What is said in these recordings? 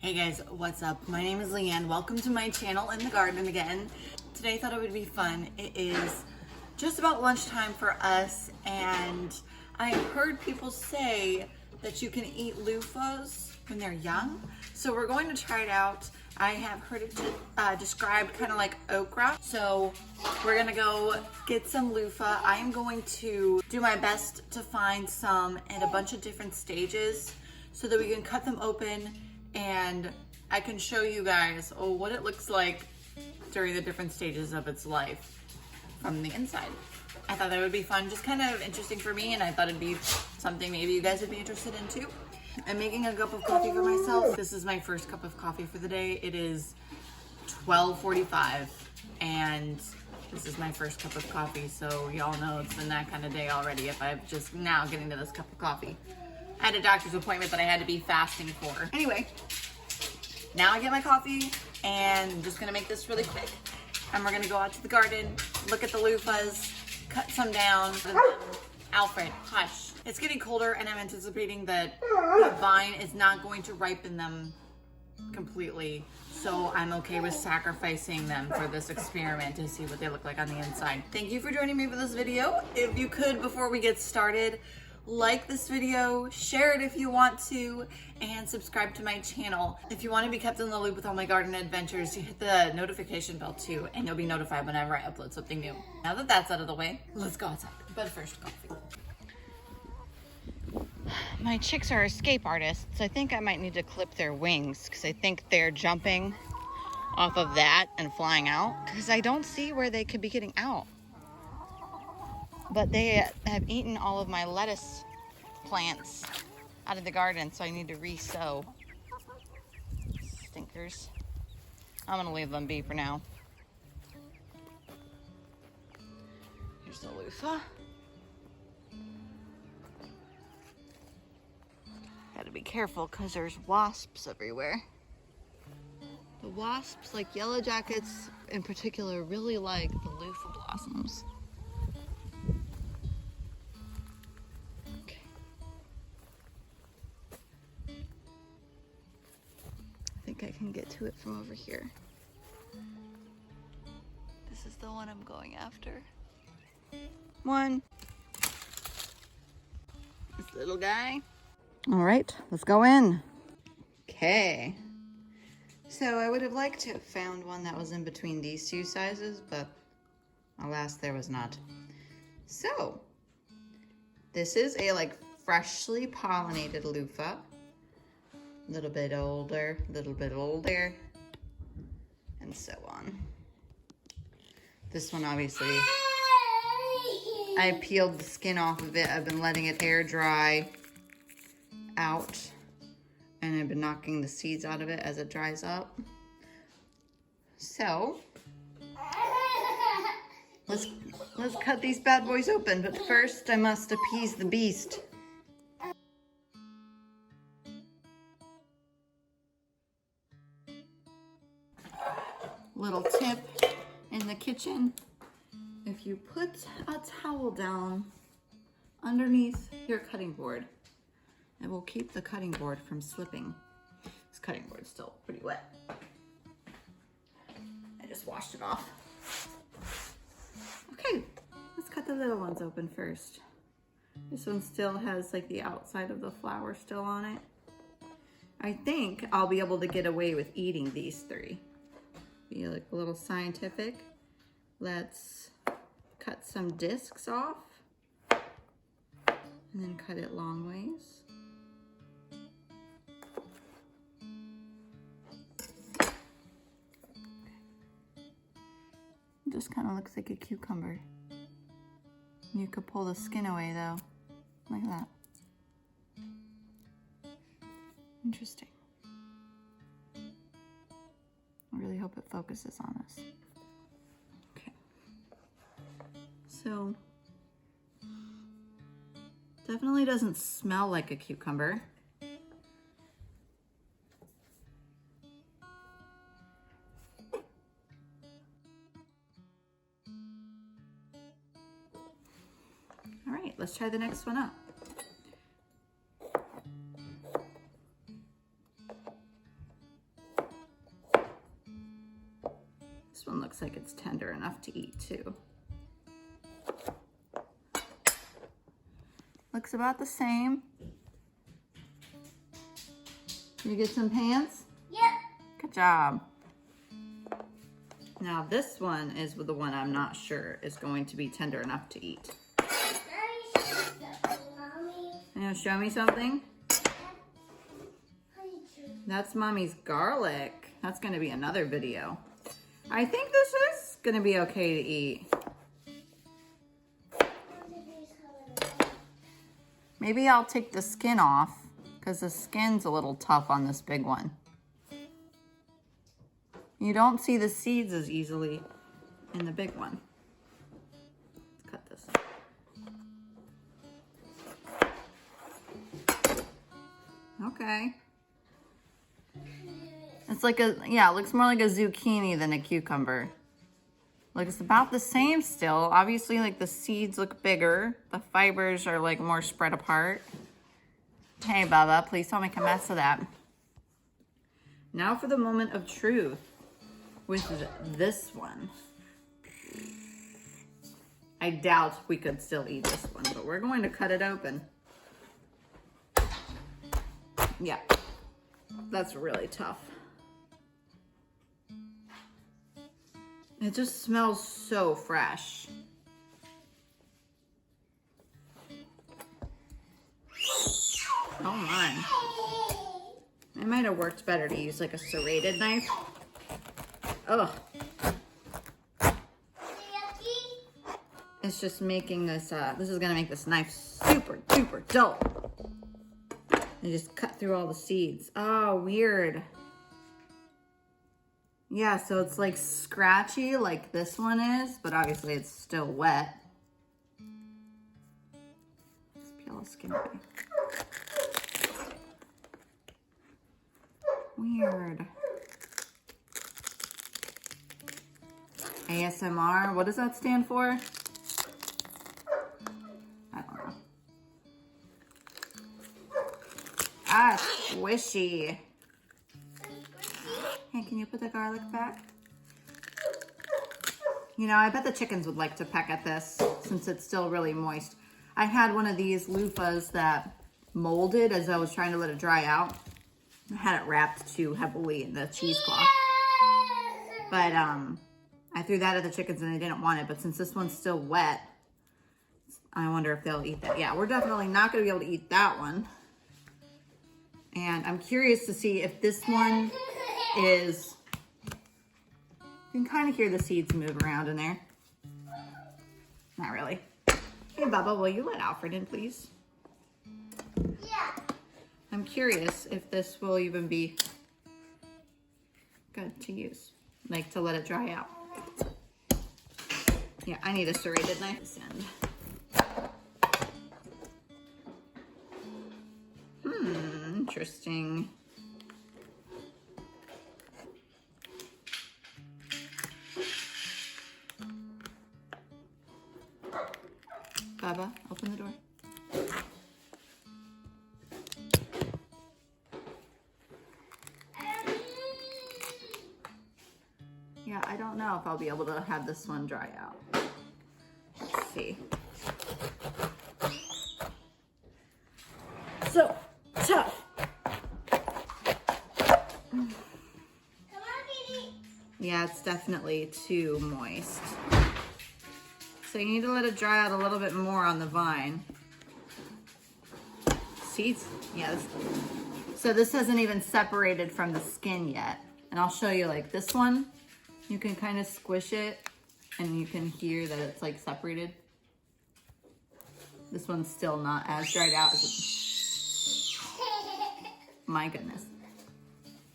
Hey guys, what's up? My name is Leanne. Welcome to my channel, In the Garden Again. Today I thought it would be fun. It is just about lunchtime for us, and I heard people say that you can eat loofahs when they're young. So we're going to try it out. I have heard it described kind of like okra. So we're gonna go get some loofah. I am going to do my best to find some in a bunch of different stages so that we can cut them open and I can show you guys what it looks like during the different stages of its life from the inside. I thought that would be fun, just kind of interesting for me, and I thought it'd be something maybe you guys would be interested in too. I'm making a cup of coffee for myself. This is my first cup of coffee for the day. It is 12:45 and this is my first cup of coffee, so y'all know it's been that kind of day already if I'm just now getting to this cup of coffee. I had a doctor's appointment that I had to be fasting for. Anyway, now I get my coffee and I'm just gonna make this really quick. And we're gonna go out to the garden, look at the loofahs, cut some down. Alfred, hush. It's getting colder and I'm anticipating that the vine is not going to ripen them completely. So I'm okay with sacrificing them for this experiment to see what they look like on the inside. Thank you for joining me for this video. If you could, before we get started, like this video, share it if you want to, and subscribe to my channel. If you want to be kept in the loop with all my garden adventures, you hit the notification bell too, and you'll be notified whenever I upload something new. Now that that's out of the way, let's go outside. But first, coffee. My chicks are escape artists. I think I might need to clip their wings because I think they're jumping off of that and flying out because I don't see where they could be getting out. But they have eaten all of my lettuce plants out of the garden, so I need to re-sow. Stinkers. I'm gonna leave them be for now. Here's the loofah. Gotta be careful because there's wasps everywhere. The wasps, like yellow jackets in particular, really like the loofah blossoms. I can get to it from over here. This is the one I'm going after. One. This little guy. All right, let's go in. Okay. So I would have liked to have found one that was in between these two sizes, but alas, there was not. So this is a freshly pollinated loofah. Little bit older, and so on. This one, obviously, I peeled the skin off of it. I've been letting it air dry out, and I've been knocking the seeds out of it as it dries up. So, let's cut these bad boys open, but first I must appease the beast. Little tip in the kitchen, if you put a towel down underneath your cutting board, it will keep the cutting board from slipping. This cutting board's still pretty wet. I just washed it off. Okay, let's cut the little ones open first. This one still has the outside of the flower still on it. I think I'll be able to get away with eating these three. Be a little scientific. Let's cut some discs off and then cut it long ways. It just kind of looks like a cucumber. You could pull the skin away though, like that. Interesting. I really hope it focuses on us. Okay. So, definitely doesn't smell like a cucumber. All right, let's try the next one up. This one looks like it's tender enough to eat too. Looks about the same. You get some pants? Yep. Good job. Now this one is the one I'm not sure is going to be tender enough to eat. You gonna show me something? That's Mommy's garlic. That's gonna be another video. I think this is gonna be okay to eat. Maybe I'll take the skin off because the skin's a little tough on this big one. You don't see the seeds as easily in the big one. Let's cut this. Okay. It's like a, yeah, it looks more like a zucchini than a cucumber. Looks about the same still. Obviously, like the seeds look bigger. The fibers are like more spread apart. Hey, Bubba, please don't make a mess of that. Now for the moment of truth with this one. I doubt we could still eat this one, but we're going to cut it open. Yeah, that's really tough. It just smells so fresh. Oh my. It might have worked better to use like a serrated knife. Ugh. It's just making this, this is gonna make this knife super duper dull. And just cut through all the seeds. Oh, weird. Yeah, so it's like scratchy like this one is, but obviously it's still wet. Let's peel the skin away. Weird. ASMR, what does that stand for? I don't know. Ah, squishy. Hey, can you put the garlic back? You know, I bet the chickens would like to peck at this since it's still really moist. I had one of these loofahs that molded as I was trying to let it dry out. I had it wrapped too heavily in the cheesecloth. But I threw that at the chickens and they didn't want it. But since this one's still wet, I wonder if they'll eat that. Yeah, we're definitely not going to be able to eat that one. And I'm curious to see if this one is, you can kind of hear the seeds move around in there. Not really. Hey, Bubba, will you let Alfred in, please? Yeah. I'm curious if this will even be good to use, like to let it dry out. Yeah, I need a serrated knife this end. Interesting. Bubba, open the door. Yeah, I don't know if I'll be able to have this one dry out. Let's see. So tough. Yeah, it's definitely too moist. So you need to let it dry out a little bit more on the vine. Seeds, yes. So this hasn't even separated from the skin yet. And I'll show you like this one. You can kind of squish it and you can hear that it's like separated. This one's still not as dried out as it. My goodness.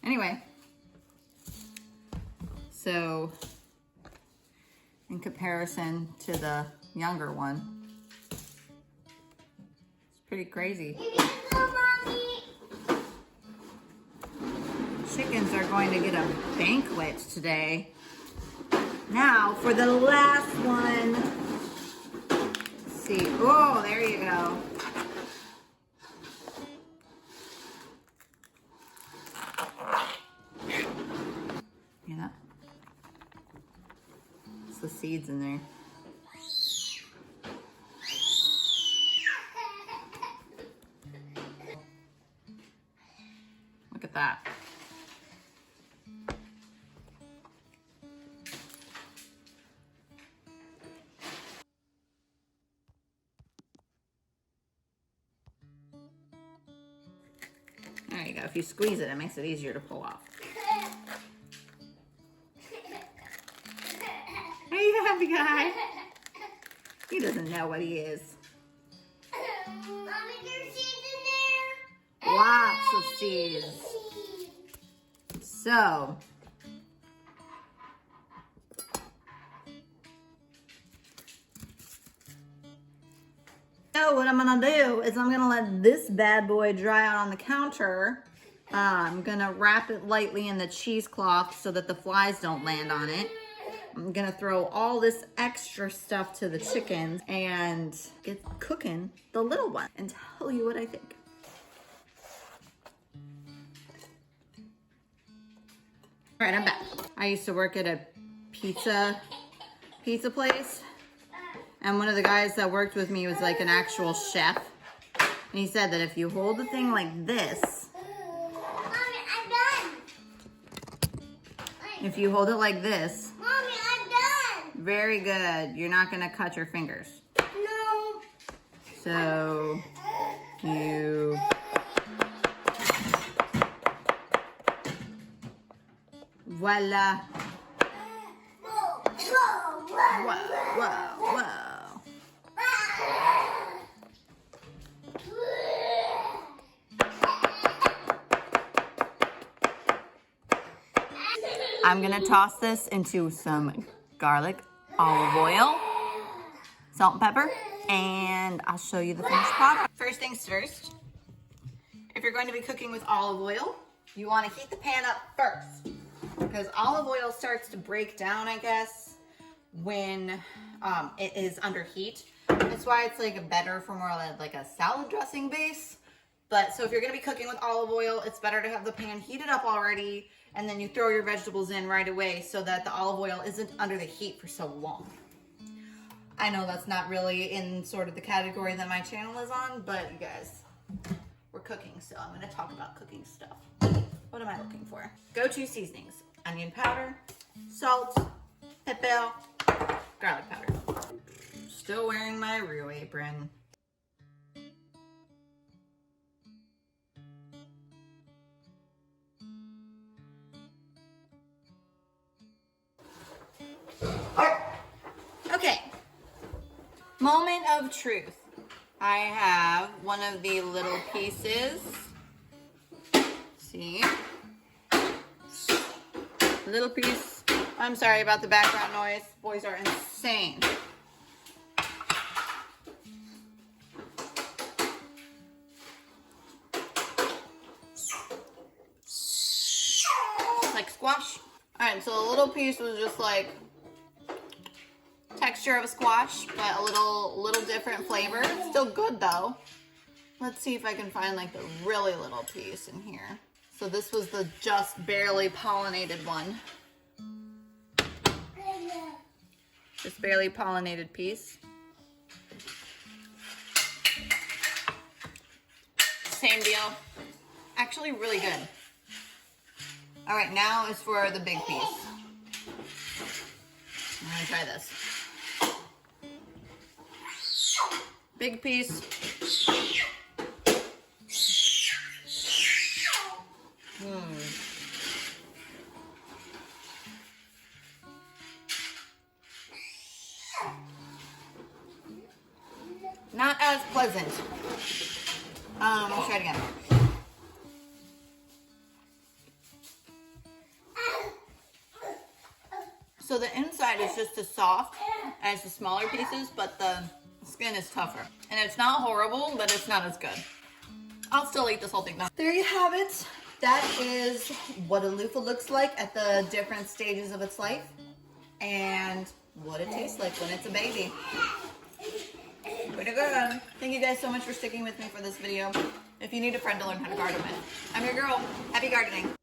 Anyway. So, in comparison to the younger one, it's pretty crazy. Chickens are going to get a banquet today. Now, for the last one, let's see. Oh, there you go. Yeah. the seeds in there. Look at that. There you go. If you squeeze it, it makes it easier to pull off. Are you happy, guy? He doesn't know what he is. Mommy, there's seeds in there. Lots of seeds. So, what I'm gonna do is I'm gonna let this bad boy dry out on the counter. I'm gonna wrap it lightly in the cheesecloth so that the flies don't land on it. I'm gonna throw all this extra stuff to the chickens and get cooking the little one and tell you what I think. All right, I'm back. I used to work at a pizza place. And one of the guys that worked with me was like an actual chef. And he said that if you hold the thing like this, Mommy, I'm done. if you hold it like this, Mommy, I'm done. very good, you're not gonna cut your fingers. No. So you voila. Whoa, whoa, whoa. Whoa, whoa, whoa. I'm gonna toss this into some garlic, olive oil, salt and pepper, and I'll show you the finished product. First things first, if you're going to be cooking with olive oil, you wanna heat the pan up first because olive oil starts to break down, I guess, when it is under heat. That's why it's like better for more like a salad dressing base. But so if you're gonna be cooking with olive oil, it's better to have the pan heated up already and then you throw your vegetables in right away so that the olive oil isn't under the heat for so long. I know that's not really in sort of the category that my channel is on, but you guys, we're cooking, so I'm gonna talk about cooking stuff. What am I looking for? Go-to seasonings: onion powder, salt, pepper, garlic powder. Still wearing my Rio apron. Okay, moment of truth. I have one of the little pieces. See? Little piece. I'm sorry about the background noise. Boys are insane. Like squash. All right, so the little piece was just like texture of a squash, but a little different flavor. Still good though. Let's see if I can find like the really little piece in here. So this was the just barely pollinated one. Just barely pollinated piece. Same deal. Actually really good. All right, now is for the big piece. I'm gonna try this. Big piece. Not as pleasant. Let's try it again. So the inside is just as soft as the smaller pieces, but the skin is tougher. And it's not horrible, but it's not as good. I'll still eat this whole thing though. There you have it. That is what a loofah looks like at the different stages of its life. And what it tastes like when it's a baby. Pretty good. Thank you guys so much for sticking with me for this video. If you need a friend to learn how to garden with, I'm your girl. Happy gardening.